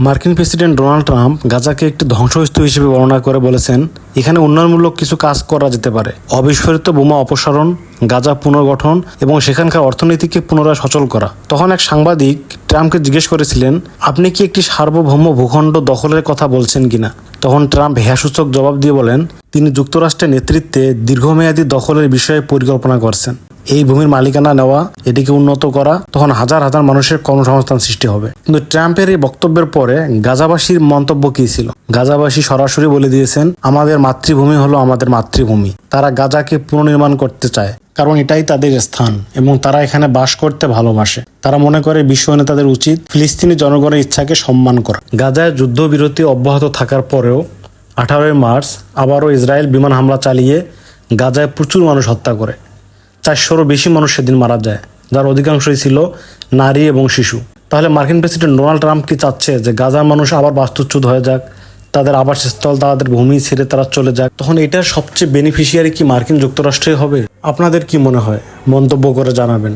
মার্কিন president Donald Trump গাজাকে একটি ধ্বংসস্তূপ হিসেবে বর্ণনা করে বলেছেন, এখানে উন্নয়নমূলক কিছু কাজ করা যেতে পারে। অবিস্ফোরিত বোমা অপসারণ, গাজা পুনর্গঠন এবং সেখানকার অর্থনীতিকে পুনরায় সচল করা। তখন এক সাংবাদিক ট্রাম্পকে জিজ্ঞেস করেছিলেন, আপনি কি একটি সার্বভৌম ভূখণ্ড দখলের কথা বলছেন কিনা? তখন ট্রাম্প হ্যাঁসূচক জবাব দিয়ে বলেন, তিনি যুক্তরাষ্ট্রের নেতৃত্বে দীর্ঘমেয়াদী দখলের বিষয়ে পরিকল্পনা করছেন। এই ভূমির মালিকানা নেওয়া, এটিকে উন্নত করা, তখন হাজার হাজার মানুষের কর্মসংস্থান সৃষ্টি হবে। কিন্তু ট্রাম্পের এই বক্তব্যের পরে গাজাবাসীর মন্তব্য কী ছিল? গাজাবাসী সরাসরি বলে দিয়েছেন, আমাদের মাতৃভূমি হলো আমাদের মাতৃভূমি। তারা গাজাকে পুনর্নির্মাণ করতে চায়, কারণ এটাই তাদের স্থান এবং তারা এখানে বাস করতে ভালোবাসে। তারা মনে করে বিশ্ব নেতাদের উচিত ফিলিস্তিনি জনগণের ইচ্ছাকে সম্মান করা। গাজায় যুদ্ধবিরতি অব্যাহত থাকার পরেও 18 মার্চ আবারও ইসরায়েল বিমান হামলা চালিয়ে গাজায় প্রচুর মানুষ হত্যা করে। 400-রও বেশি মানুষ সেদিন মারা যায়, যার অধিকাংশই ছিল নারী এবং শিশু। তাহলে মার্কিন প্রেসিডেন্ট ডোনাল্ড ট্রাম্প কি চাচ্ছে যে গাজার মানুষ আবার বাস্তুচ্যুত হয়ে যাক, তাদের আবাসস্থল, তাদের ভূমি ছেড়ে তারা চলে যাক? তখন এটার সবচেয়ে বেনিফিশিয়ারি কি মার্কিন যুক্তরাষ্ট্রই হবে? আপনাদের কি মনে হয়? মন্তব্য করে জানাবেন।